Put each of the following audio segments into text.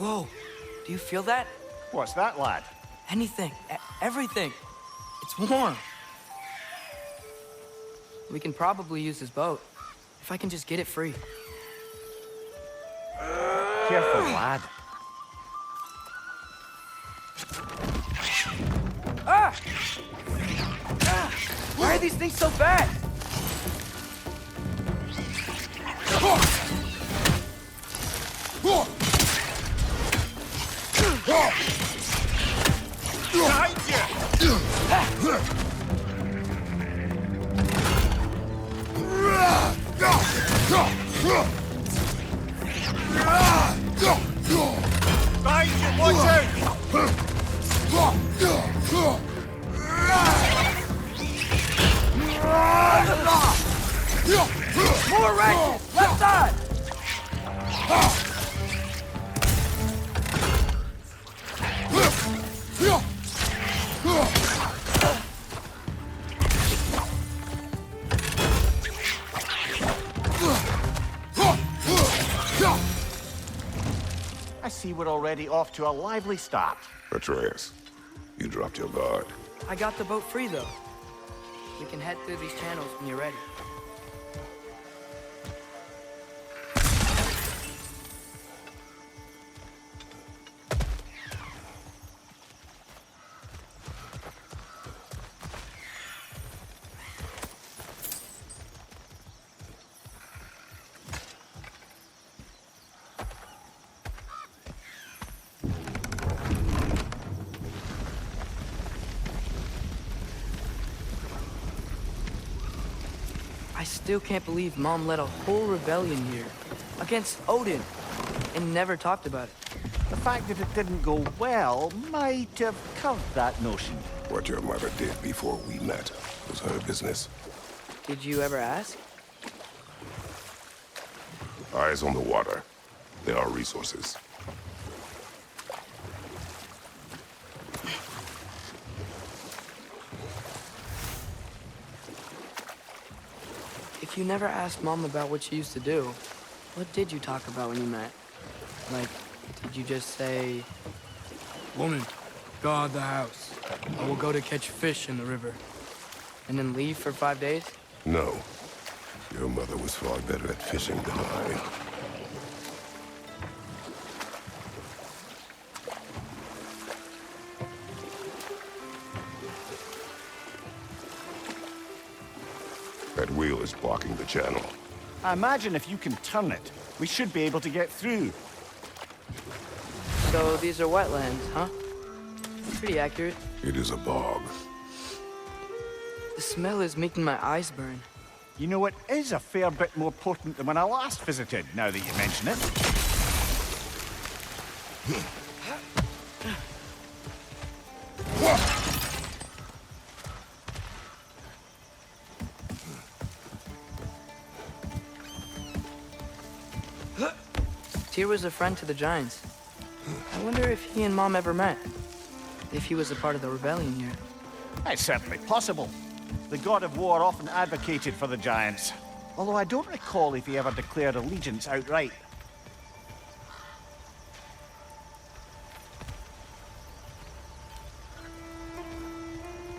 Whoa, do you feel that? What's that, lad? Anything, everything. It's warm. We can probably use this boat, if I can just get it free. Careful, lad. Ah! Ah! Why are these things so fast? More wrenches! Left side! I see we're already off to a lively start. Atreus, you dropped your guard. I got the boat free, though. We can head through these channels when you're ready. I still can't believe Mom led a whole rebellion here against Odin and never talked about it. The fact that it didn't go well might have curved that notion. What your mother did before we met was her business. Did you ever ask? Eyes on the water. There are resources. If you never asked Mom about what she used to do, what did you talk about when you met? Like, did you just say, "Woman, guard the house. I will go to catch fish in the river," and then leave for 5 days? No. Your mother was far better at fishing than I. That wheel is blocking the channel. I imagine if you can turn it, we should be able to get through. So these are wetlands, huh? Pretty accurate. It is a bog. The smell is making my eyes burn. You know, it is a fair bit more potent than when I last visited, now that you mention it. Tyr was a friend to the Giants. I wonder if he and Mom ever met. If he was a part of the rebellion here. It's certainly possible. The god of war often advocated for the Giants. Although I don't recall if he ever declared allegiance outright.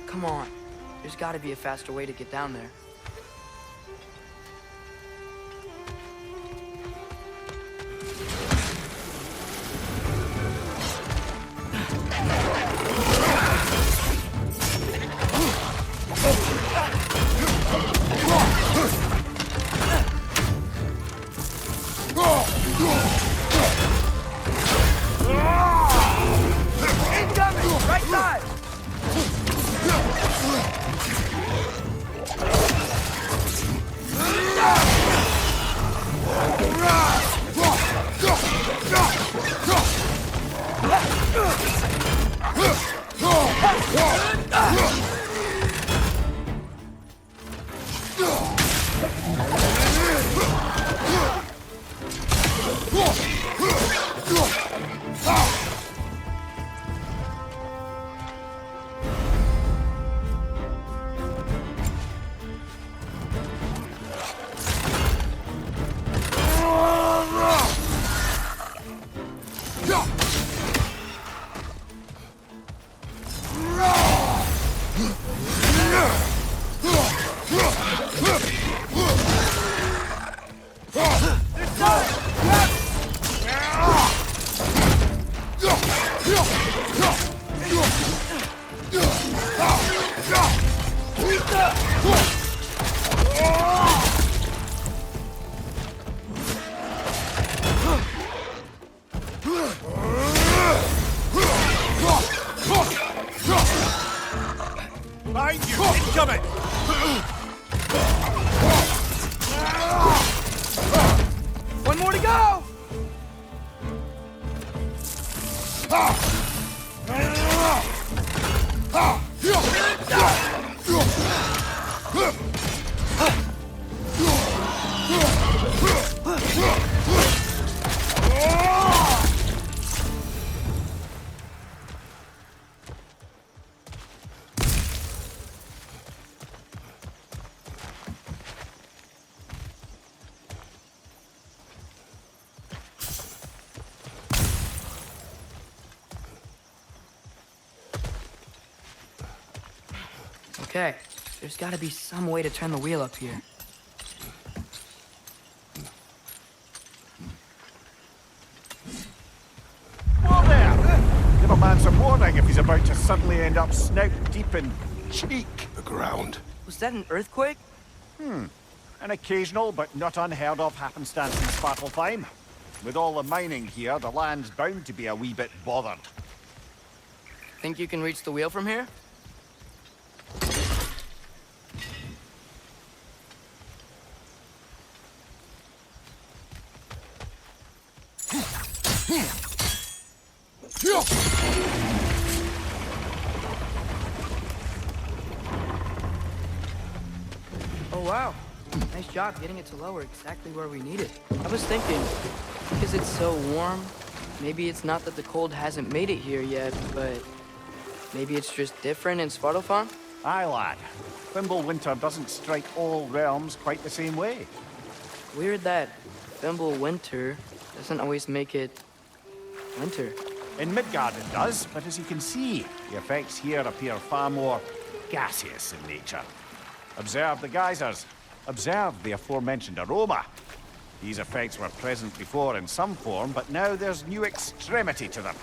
Come on. There's gotta be a faster way to get down there. Incoming! Right side! Go! Okay, there's gotta be some way to turn the wheel up here. Whoa there! Give a man some warning if he's about to suddenly end up snout deep in cheek. The ground. Was that an earthquake? An occasional but not unheard of happenstance in Svartalfheim. With all the mining here, the land's bound to be a wee bit bothered. Think you can reach the wheel from here? Oh wow, nice job getting it to lower exactly where we need it. I was thinking, because it's so warm, maybe it's not that the cold hasn't made it here yet, but maybe it's just different in Svartalfheim? Aye, lad. Winter doesn't strike all realms quite the same way. Weird that Winter doesn't always make it winter. In Midgard it does, but as you can see, the effects here appear far more gaseous in nature. Observe the geysers. Observe the aforementioned aroma. These effects were present before in some form, but now there's new extremity to them.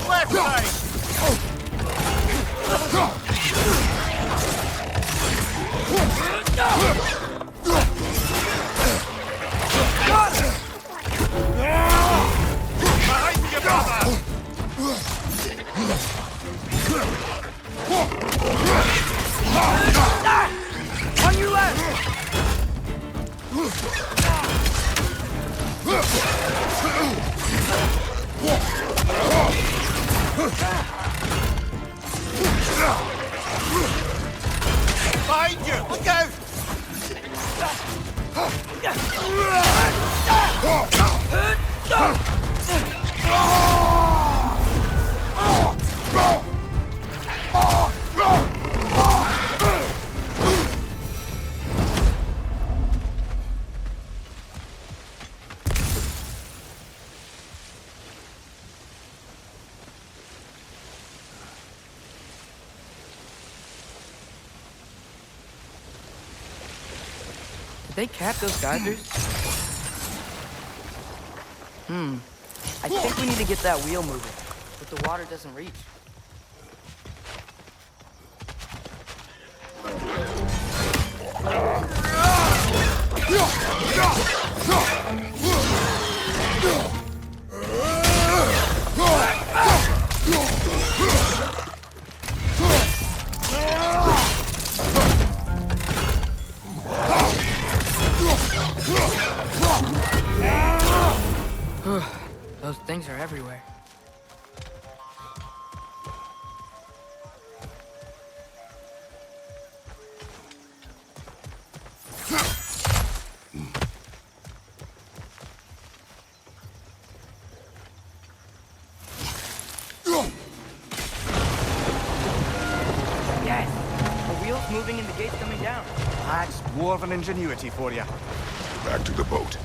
Left side! Behind you, brother! On your left! Behind you! Look out! Did they cap those geysers? I think we need to get that wheel moving, but the water doesn't reach. Those things are everywhere. Yes! The wheel's moving and the gate's coming down. That's dwarven ingenuity for you. Back to the boat.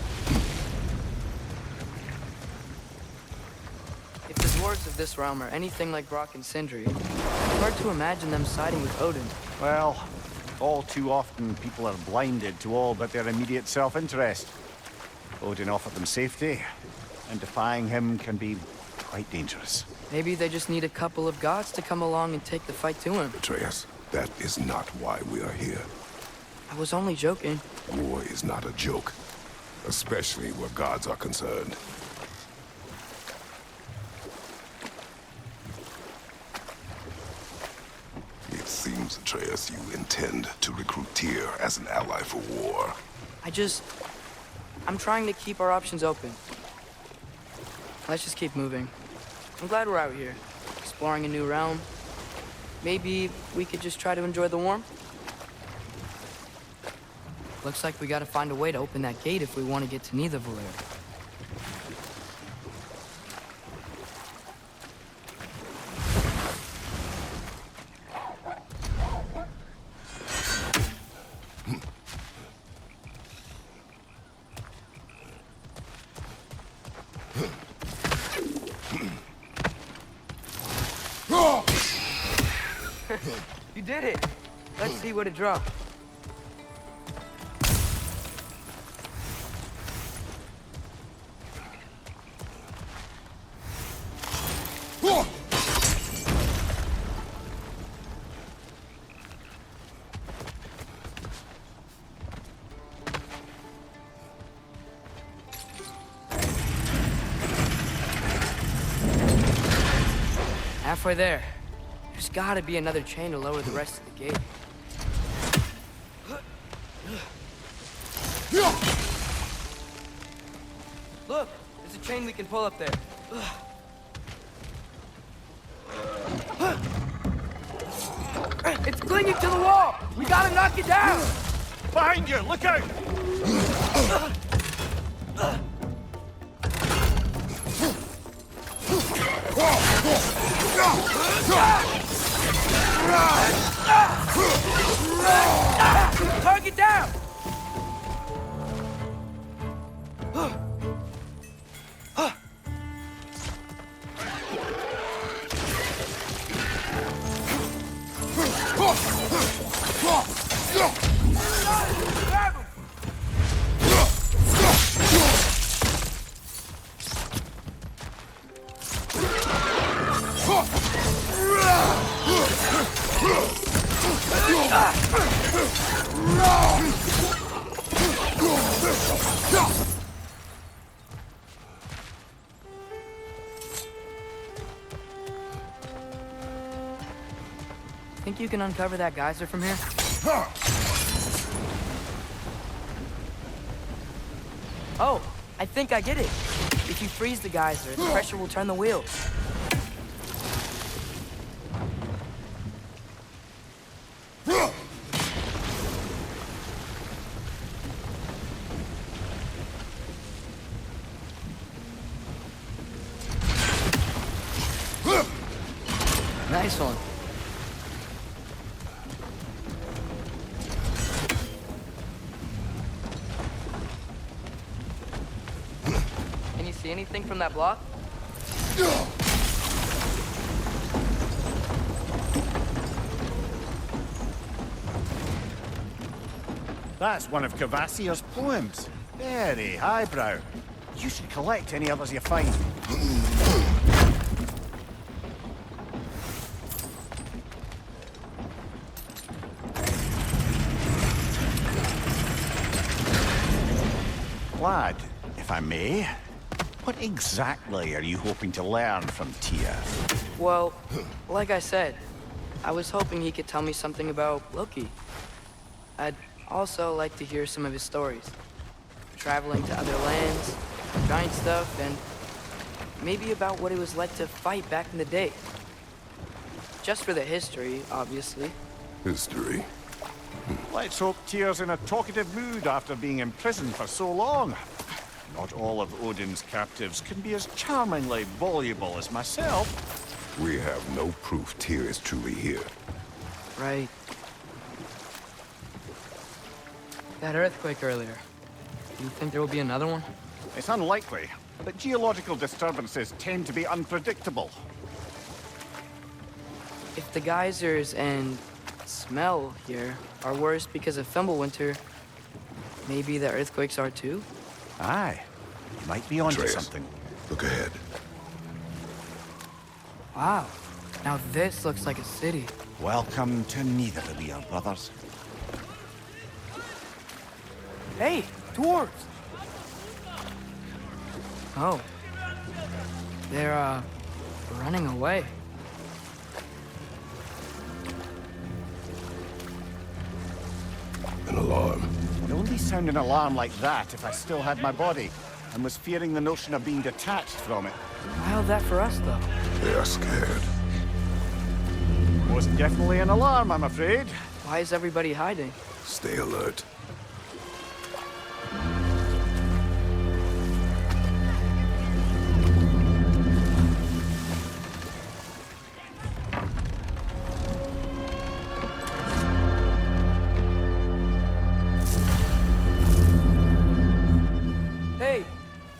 If the dwarves of this realm are anything like Brock and Sindri, it's hard to imagine them siding with Odin. Well, all too often people are blinded to all but their immediate self-interest. Odin offered them safety, and defying him can be quite dangerous. Maybe they just need a couple of gods to come along and take the fight to him. Atreus, that is not why we are here. I was only joking. War is not a joke, especially where gods are concerned. It seems, Atreus, you intend to recruit Tyr as an ally for war. I'm trying to keep our options open. Let's just keep moving. I'm glad we're out here, exploring a new realm. Maybe we could just try to enjoy the warmth? Looks like we gotta find a way to open that gate if we want to get to Nidavellir. You did it! Let's see what it dropped. Halfway there. There's gotta be another chain to lower the rest of the gate. Look! There's a chain we can pull up there. It's clinging to the wall! We gotta knock it down! Behind you! Look out! Target down! Grab him! Think you can uncover that geyser from here? Oh, I think I get it. If you freeze the geyser, the pressure will turn the wheels. Nice one. Can you see anything from that block? That's one of Cavassier's poems. Very highbrow. You should collect any others you find. Lad, if I may, what exactly are you hoping to learn from Tia? Well, like I said, I was hoping he could tell me something about Loki. I'd also like to hear some of his stories. Traveling to other lands, giant stuff, and maybe about what it was like to fight back in the day. Just for the history, obviously. History. Let's hope Tyr's in a talkative mood after being imprisoned for so long. Not all of Odin's captives can be as charmingly voluble as myself. We have no proof Tyr is truly here. Right. That earthquake earlier. Do you think there will be another one? It's unlikely, but geological disturbances tend to be unpredictable. If the geysers and smell here are worse because of Fimbulwinter, maybe the earthquakes are too? Aye. You might be onto Atreus, something. look ahead. Wow. Now this looks like a city. Welcome to Nidavellir, brothers. Hey, dwarves! Oh. They're, running away. An alarm. I'd only sound an alarm like that if I still had my body, and was fearing the notion of being detached from it. How's that for us, though? They are scared. Most definitely an alarm, I'm afraid. Why is everybody hiding? Stay alert.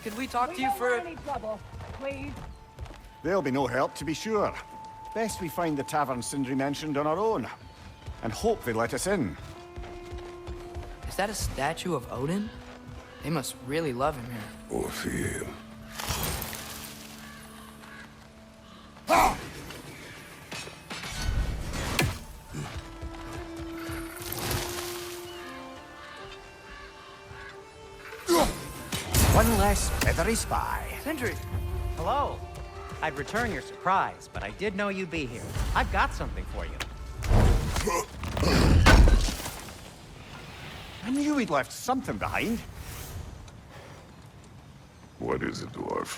could we talk to you don't for... want any trouble, please. There'll be no help, to be sure. Best we find the tavern Sindri mentioned on our own. And hope they let us in. Is that a statue of Odin? They must really love him here. Or fear him. One less feathery spy. Sindri! Hello. I'd return your surprise, but I did know you'd be here. I've got something for you. I knew we'd left something behind. What is it, dwarf?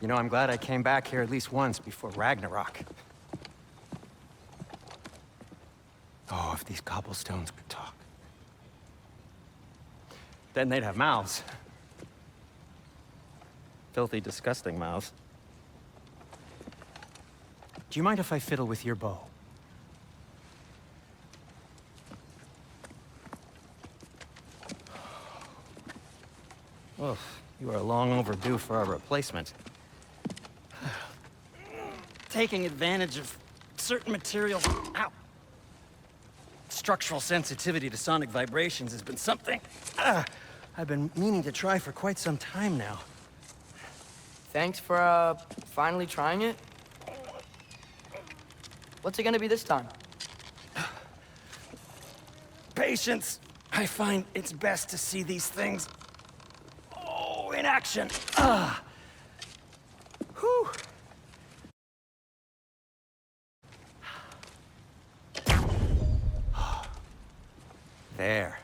You know, I'm glad I came back here at least once before Ragnarok. Oh, if these cobblestones could talk. Then they'd have mouths. Filthy, disgusting mouths. Do you mind if I fiddle with your bow? Well, you are long overdue for a replacement. Taking advantage of certain materials. Ow! Structural sensitivity to sonic vibrations has been something I've been meaning to try for quite some time now. Thanks for, finally trying it. What's it gonna be this time? Patience. I find it's best to see these things, in action. Whew. There.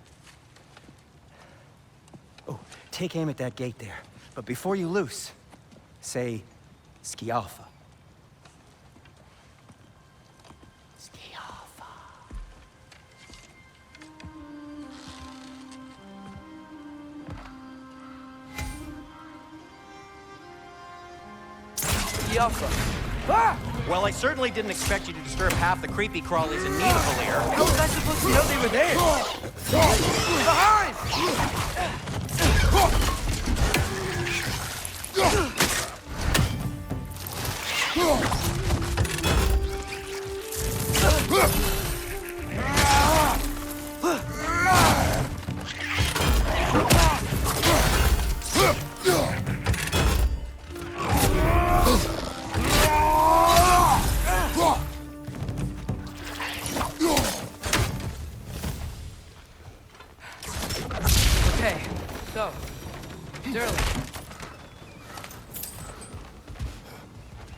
Oh, take aim at that gate there. But before you loose, say, Skialfa. Skialfa. Skialfa. Ah! Well, I certainly didn't expect you to disturb half the creepy crawlies in need of a lair. How was I supposed to know they were there? Behind! Okay, so, Sterling.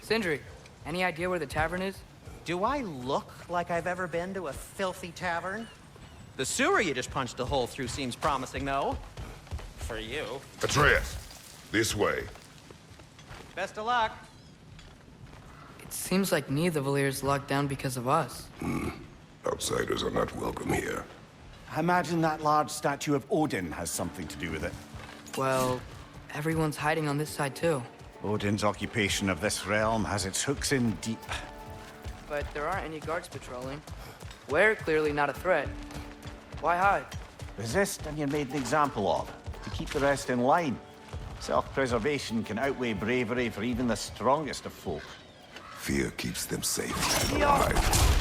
Sindri, any idea where the tavern is? Do I look like I've ever been to a filthy tavern? The sewer you just punched a hole through seems promising, though. For you. Atreus, this way. Best of luck. It seems like neither Valyr's locked down because of us. Outsiders are not welcome here. I imagine that large statue of Odin has something to do with it. Well, everyone's hiding on this side too. Odin's occupation of this realm has its hooks in deep. But there aren't any guards patrolling. We're clearly not a threat. Why hide? Resist and you're made an example of, to keep the rest in line. Self-preservation can outweigh bravery for even the strongest of folk. Fear keeps them safe and alive.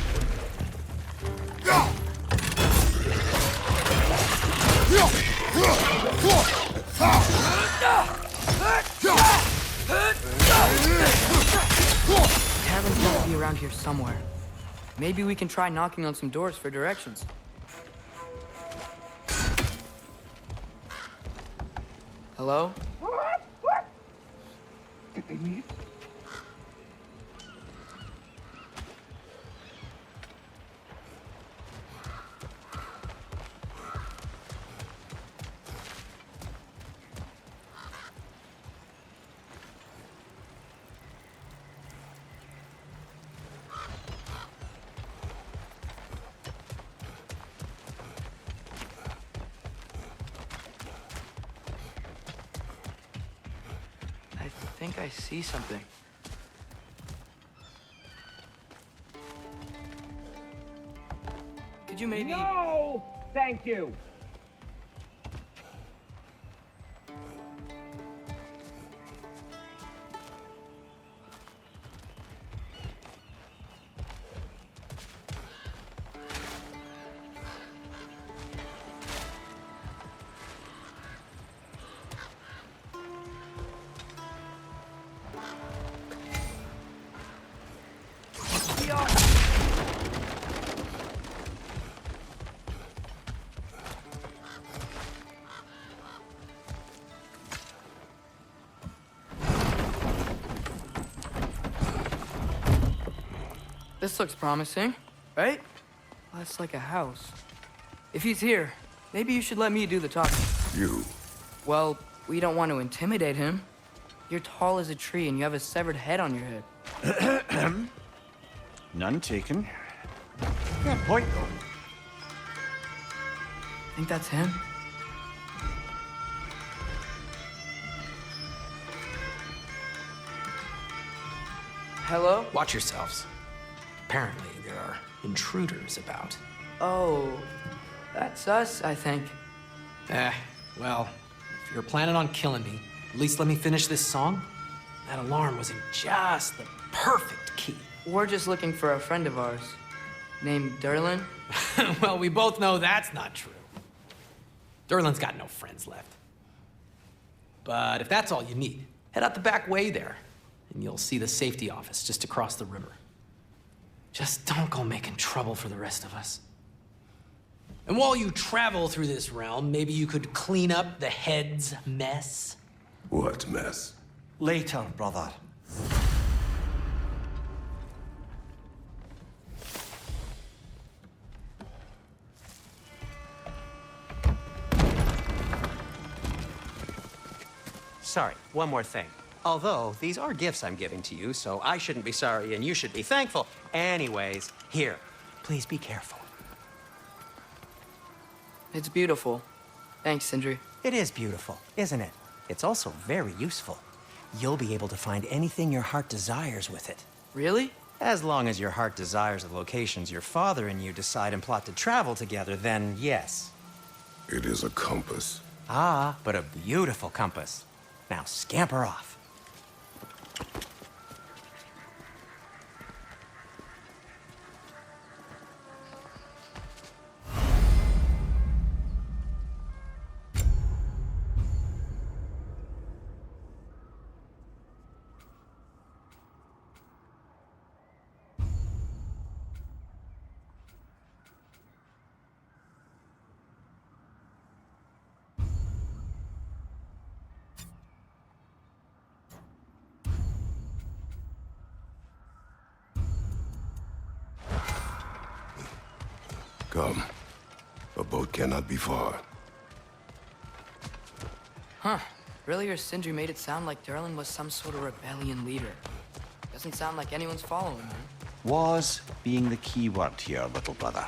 Tavern's must be around here somewhere. Maybe we can try knocking on some doors for directions. Hello? I think I see something. Could you maybe... No! Thank you. This looks promising, right? That's like a house. If he's here, maybe you should let me do the talking. You. Well, we don't want to intimidate him. You're tall as a tree and you have a severed head on your head. None taken. Fair point, though. Think that's him? Hello? Watch yourselves. Apparently, there are intruders about. Oh, that's us, I think. Well, if you're planning on killing me, at least let me finish this song. That alarm was in just the perfect key. We're just looking for a friend of ours named Derlin. Well, we both know that's not true. Derlin's got no friends left. But if that's all you need, head out the back way there, and you'll see the safety office just across the river. Just don't go making trouble for the rest of us. And while you travel through this realm, maybe you could clean up the head's mess. What mess? Later, brother. Sorry, one more thing. Although, these are gifts I'm giving to you, so I shouldn't be sorry and you should be thankful. Anyways, here, please be careful. It's beautiful. Thanks, Sindri. It is beautiful, isn't it? It's also very useful. You'll be able to find anything your heart desires with it. Really? As long as your heart desires the locations your father and you decide and plot to travel together, then yes. It is a compass. Ah, but a beautiful compass. Now scamper off. Come. A boat cannot be far. Huh. Earlier, Sindri made it sound like Derlin was some sort of rebellion leader. Doesn't sound like anyone's following him. Was being the key word here, little brother.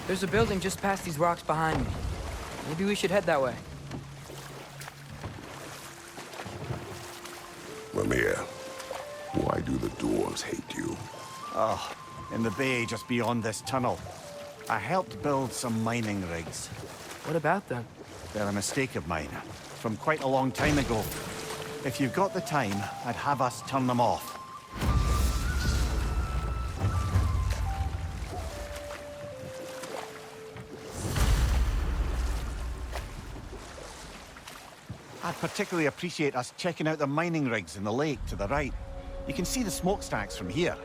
There's a building just past these rocks behind me. Maybe we should head that way. Mimir, why do the dwarves hate you? Oh, in the bay just beyond this tunnel. I helped build some mining rigs. What about them? They're a mistake of mine, from quite a long time ago. If you've got the time, I'd have us turn them off. I'd particularly appreciate us checking out the mining rigs in the lake to the right. You can see the smokestacks from here.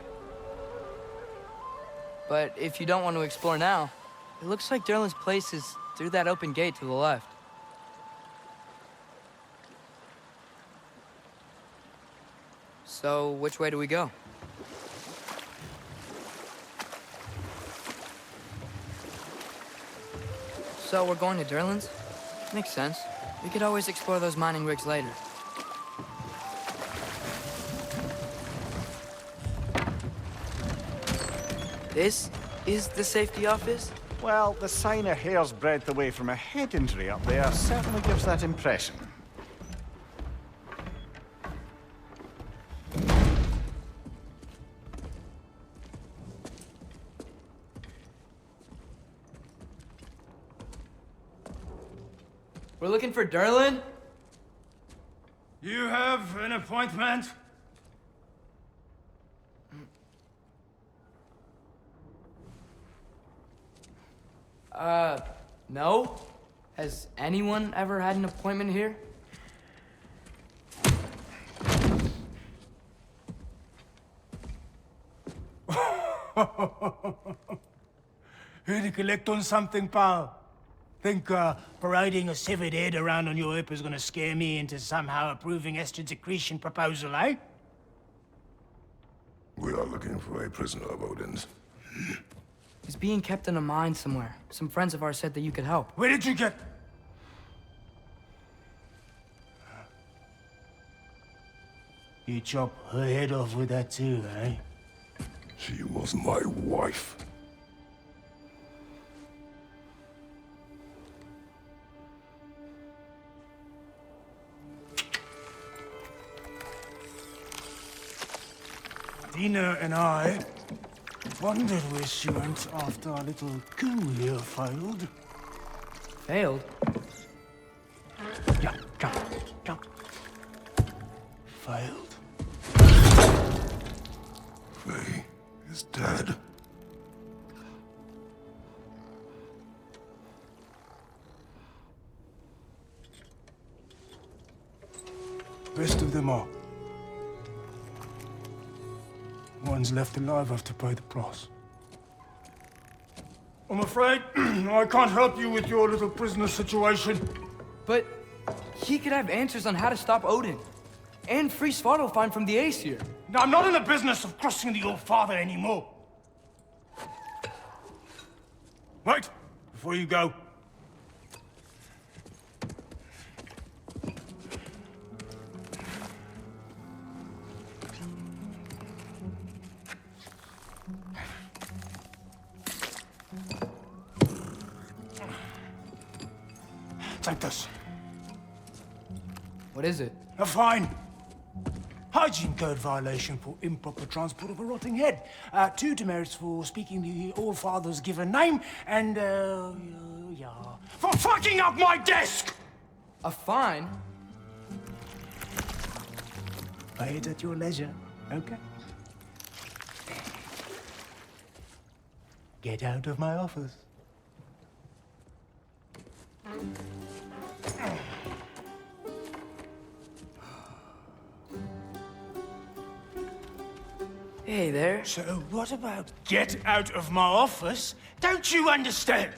But if you don't want to explore now, it looks like Derlin's place is through that open gate to the left. So, which way do we go? So, we're going to Derlin's? Makes sense. We could always explore those mining rigs later. This is the safety office? Well, the sign a hair's breadth away from a head injury up there certainly gives that impression. We're looking for Derlin? You have an appointment? No. Has anyone ever had an appointment here? Here to collect on something, pal. Think parading a severed head around on your hip is gonna scare me into somehow approving Estrid's accretion proposal, eh? We are looking for a prisoner of Odin's. He's being kept in a mine somewhere. Some friends of ours said that you could help. Where did you get... You chop her head off with that too, eh? She was my wife. Dina and I wondered where she went after our little coup here failed. Failed? Yeah, come. Failed. Faye is dead. Best of them are. One's left alive have to pay the price. I'm afraid I can't help you with your little prisoner situation. But he could have answers on how to stop Odin. And free Svartalfheim from the Aesir. Now, I'm not in the business of crossing the old father anymore. Wait, before you go. Take this. What is it? A fine. Hygiene code violation for improper transport of a rotting head. 2 demerits for speaking the All-Father's given name, and, yeah. For fucking up my desk! A fine? Pay it at your leisure, okay? Get out of my office. Hey there. So what about get out of my office? Don't you understand?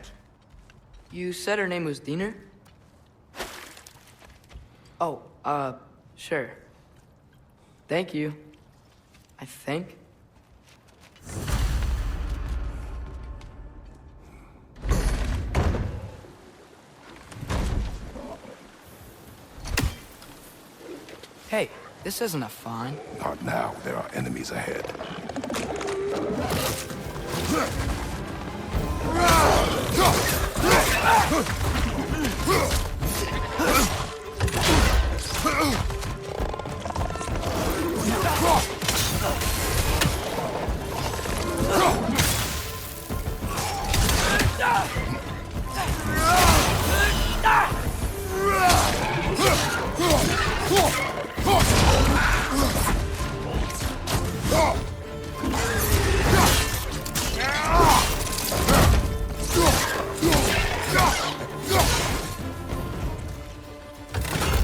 You said her name was Diener? Oh, sure. Thank you. I think. Hey, this isn't a fine. Not now. There are enemies ahead.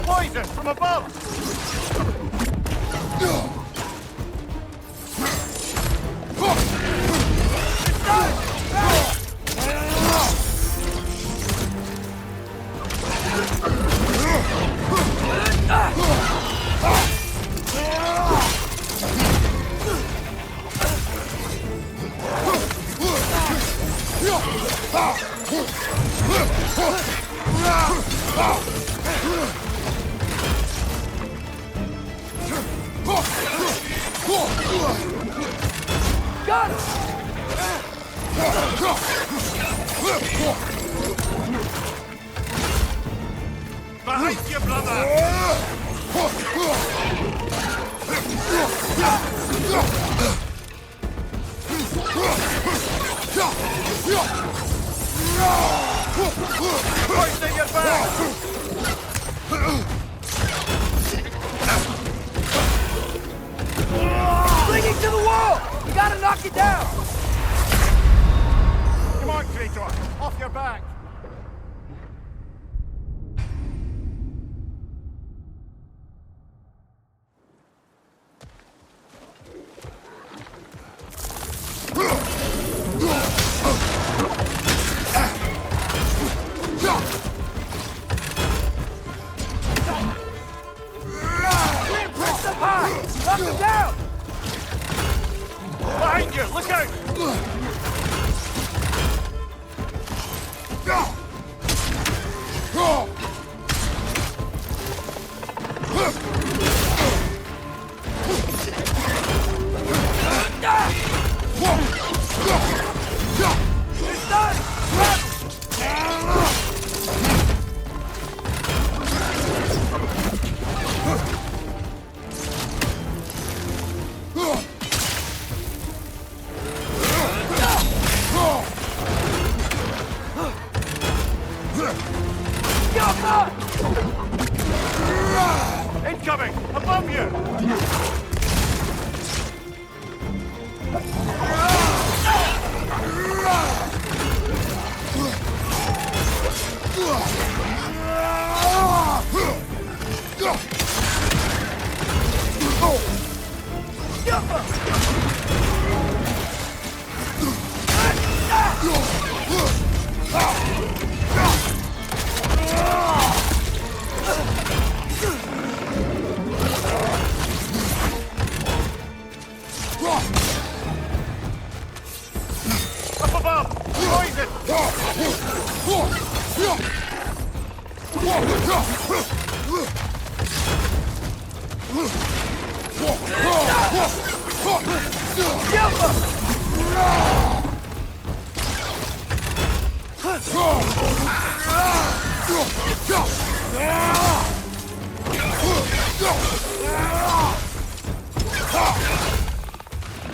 Poison from above! Got it! Behind you, brother! Hoisting your back! Clinging to the wall! You gotta knock it down! Come on, Kratos! Off your back!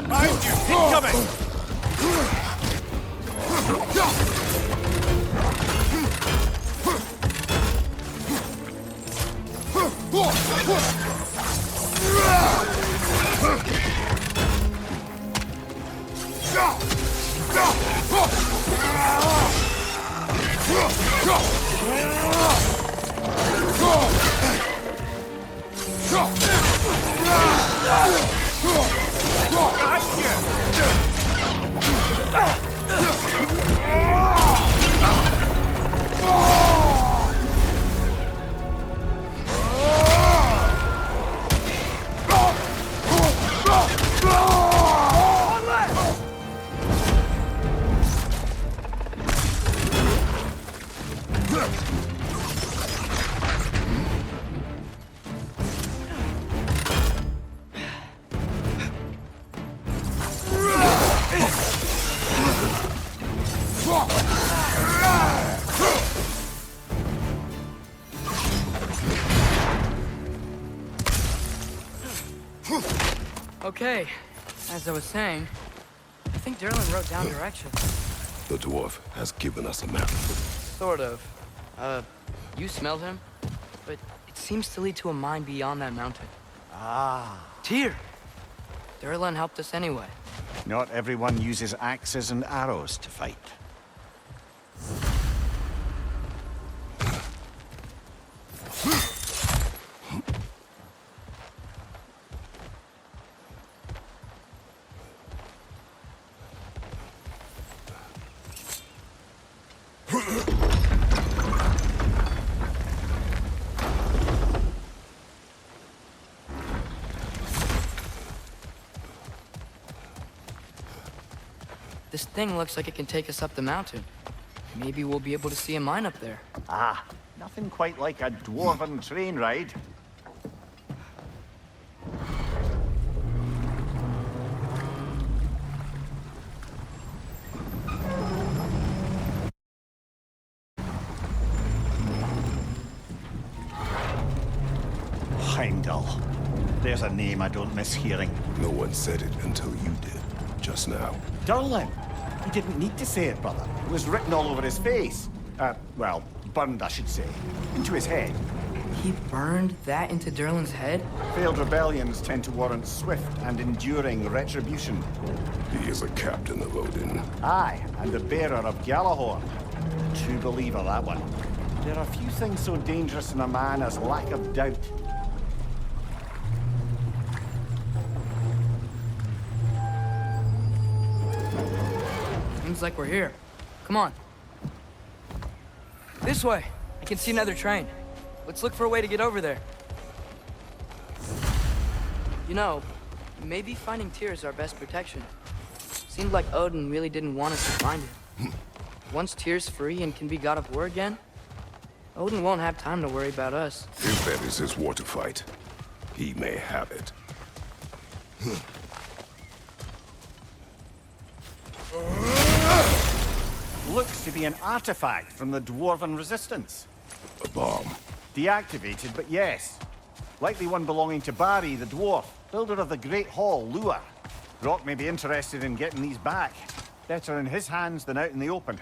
Behind you! Incoming! Okay, as I was saying, I think Derlin wrote down directions. The dwarf has given us a map. Sort of. You smelled him, but it seems to lead to a mine beyond that mountain. Ah. Tyr! Derlin helped us anyway. Not everyone uses axes and arrows to fight. This thing looks like it can take us up the mountain. Maybe we'll be able to see a mine up there. Ah, nothing quite like a dwarven train ride. Heimdall. There's a name I don't miss hearing. No one said it until you did, just now. Durlin. He didn't need to say it, brother. It was written all over his face. Well, burned, I should say. Into his head. He burned that into Derlin's head? Failed rebellions tend to warrant swift and enduring retribution. He is a captain of Odin. Aye, and the bearer of Gjallarhorn. True believer, that one. There are few things so dangerous in a man as lack of doubt. Seems like we're here. Come on. This way. I can see another train. Let's look for a way to get over there. You know, maybe finding Tyr is our best protection. Seemed like Odin really didn't want us to find him. Once Tyr's free and can be god of war again, Odin won't have time to worry about us. If that is his war to fight, he may have it. Looks to be an artifact from the Dwarven Resistance. A bomb. Deactivated, but yes. Likely one belonging to Barry, the dwarf, builder of the Great Hall, Lua. Rock may be interested in getting these back. Better in his hands than out in the open.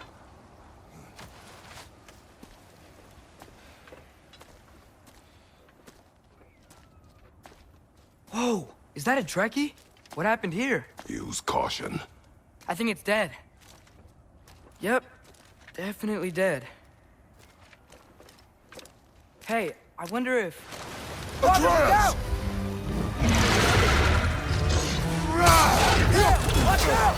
Whoa! Is that a Trekkie? What happened here? Use caution. I think it's dead. Yep, definitely dead. Hey, I wonder if... Atreus! Watch out!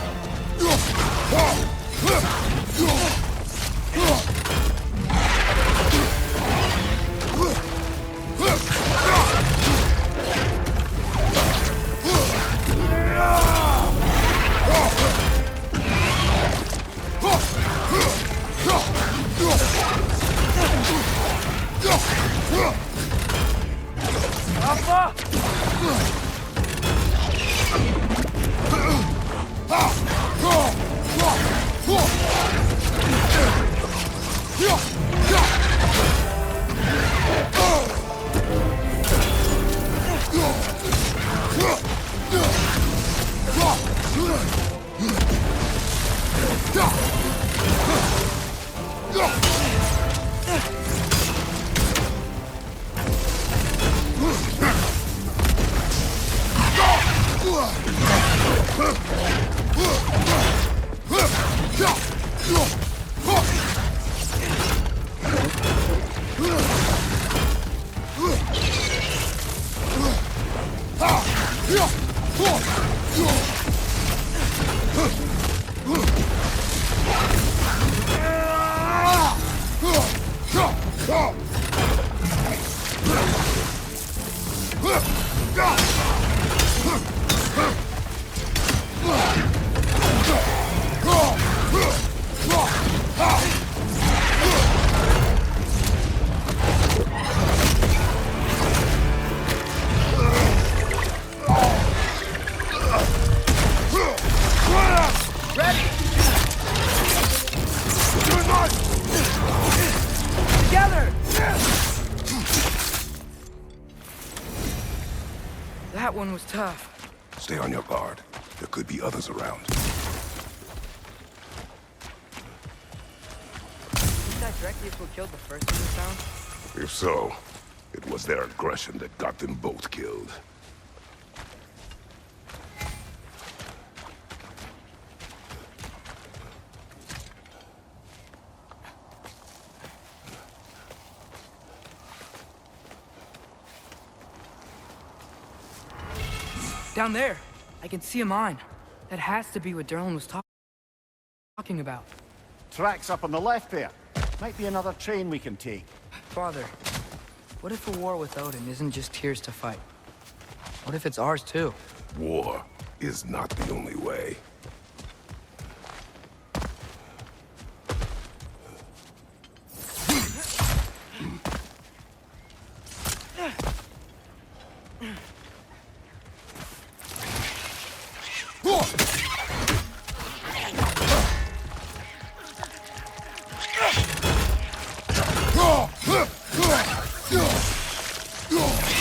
That one was tough. Stay on your guard. There could be others around. Is that directly who killed the first one we found? If so, it was their aggression that got them both killed. Down there, I can see a mine. That has to be what Derlin was talking about. Tracks up on the left there. Might be another train we can take. Father, what if a war with Odin isn't just Tyr's to fight? What if it's ours too? War is not the only way.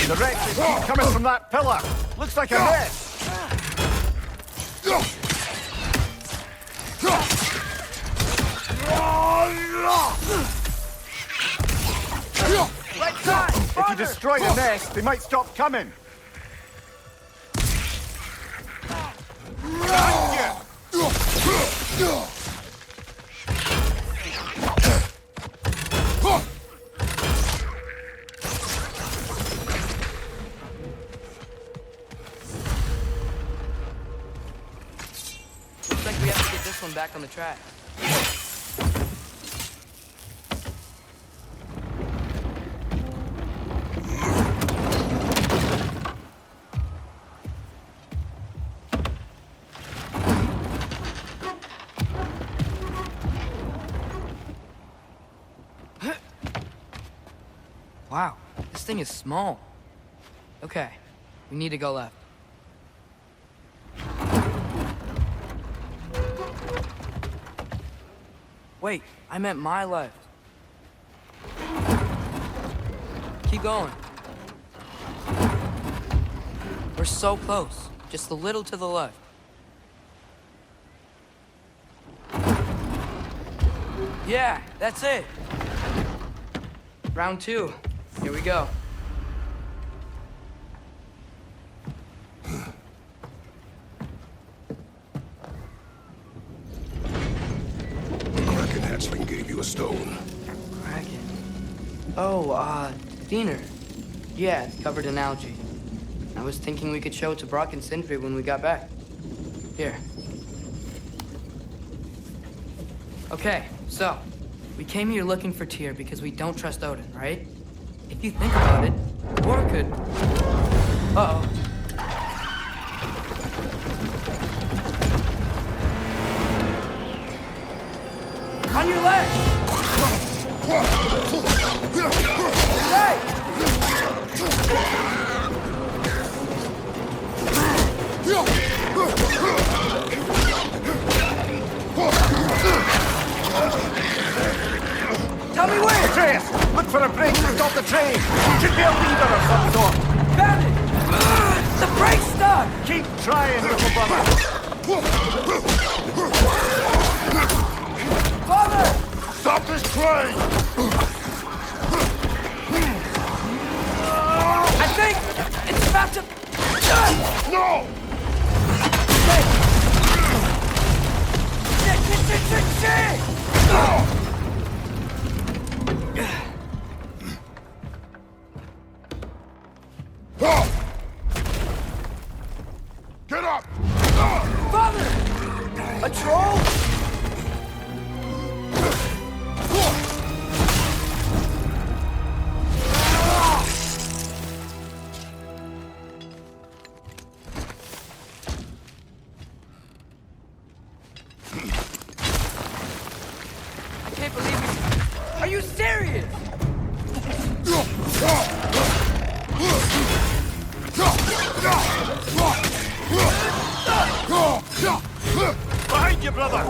The wrecks keep coming from that pillar. Looks like a mess. If you destroy the nest, they might stop coming. Looks like we have to get this one back on the track. Wow, this thing is small. Okay, we need to go left. Wait, I meant my left. Keep going. We're so close, just a little to the left. Yeah, that's it. Round 2. Here we go. Kraken hatchling gave you a stone. Kraken. Oh, Diener. Yeah, it's covered in algae. I was thinking we could show it to Brock and Sindri when we got back. Here. Okay, so, we came here looking for Tyr because we don't trust Odin, right? If you think about it, war could... Uh-oh. On your left! Hey! Tell me where! Atreus, look for a break to stop the train! Should be a leader of some sort! Found it! The brake's stuck! Keep trying, little brother! Father! Stop this train! I think it's about to... No! Shit! Get up! Father! A troll? I can't believe it. Are you serious? Behind you, brother!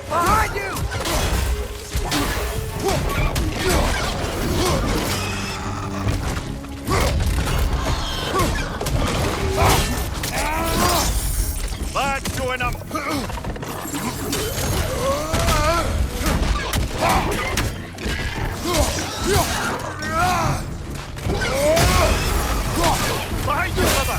Behind you! That's going up! Behind you, brother!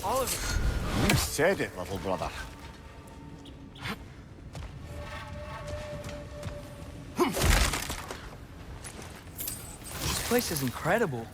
All of it. You said it, little brother. This place is incredible.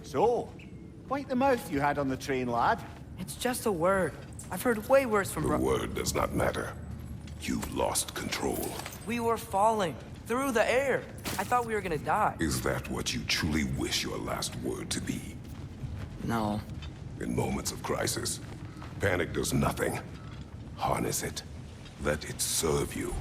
So, quite the mouth you had on the train, lad. It's just a word. I've heard way worse from The word does not matter. You've lost control. We were falling. through the air. I thought we were gonna die. Is that what you truly wish your last word to be? No. In moments of crisis, panic does nothing. Harness it. Let it serve you.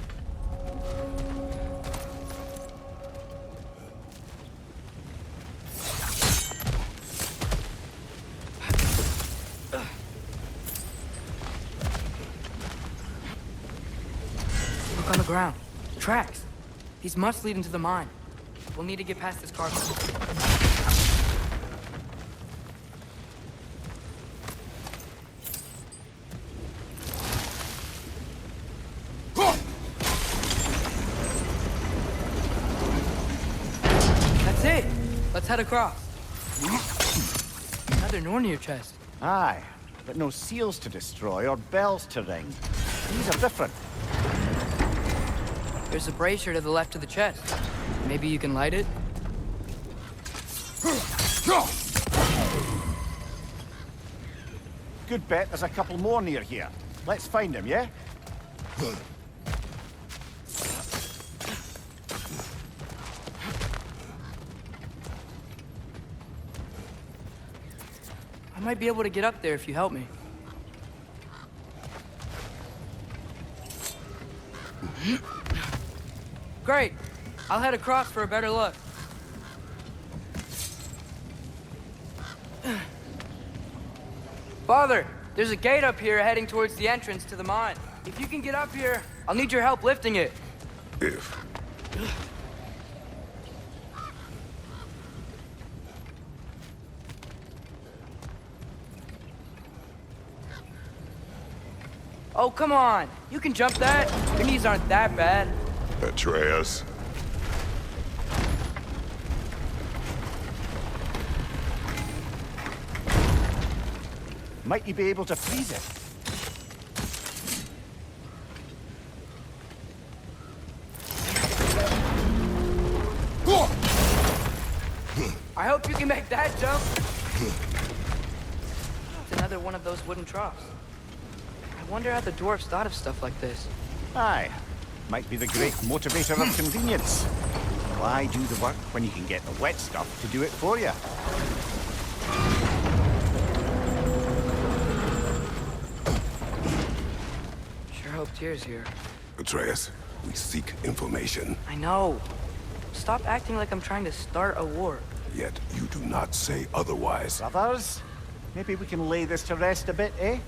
Look on the ground. Tracks. These must lead into the mine. We'll need to get past this car. That's it. Let's head across. Another Nornir chest. Aye, but no seals to destroy or bells to ring. These are different. There's a brazier to the left of the chest. Maybe you can light it? Good bet there's a couple more near here. Let's find them, yeah? I might be able to get up there if you help me. Great. I'll head across for a better look. Father, there's a gate up here heading towards the entrance to the mine. If you can get up here, I'll need your help lifting it. If. Oh, come on. You can jump that. Your knees aren't that bad. Atreus. Might you be able to freeze it? I hope you can make that jump. It's another one of those wooden troughs. I wonder how the dwarves thought of stuff like this. Aye. Might be the great motivator of convenience. Why do the work when you can get the wet stuff to do it for you? Sure hope Tyr's here. Atreus, we seek information. I know. Stop acting like I'm trying to start a war. Yet you do not say otherwise. Brothers, maybe we can lay this to rest a bit, eh?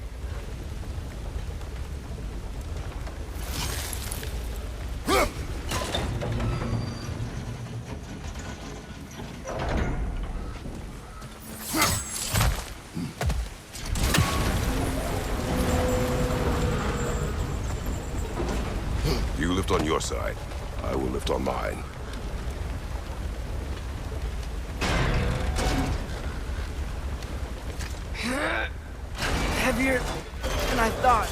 You lift on your side. I will lift on mine. Heavier than I thought.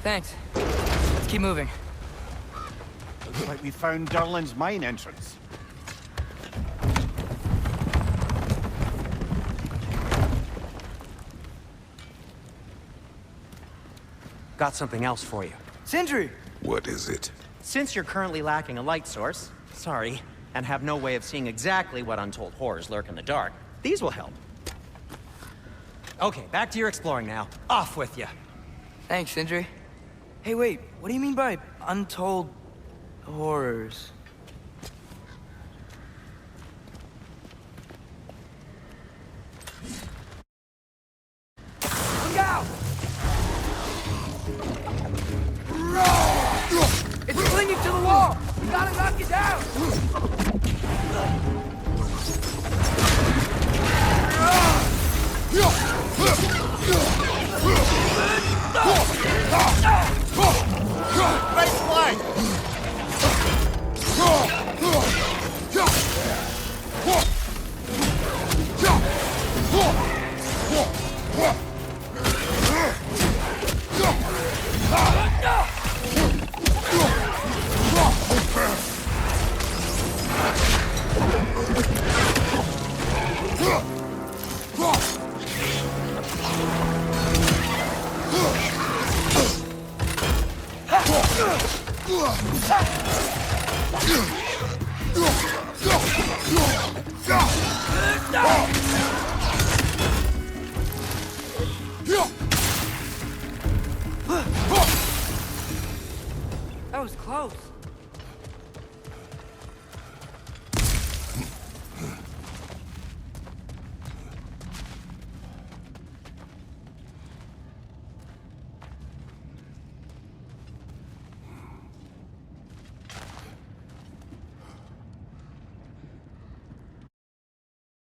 Thanks. Let's keep moving. Looks like we found Durlin's mine entrance. Got something else for you. Sindri! What is it? Since you're currently lacking a light source, sorry, and have no way of seeing exactly what untold horrors lurk in the dark, these will help. Okay, back to your exploring now. Off with you. Thanks, Sindri. Hey, wait. What do you mean by untold horrors?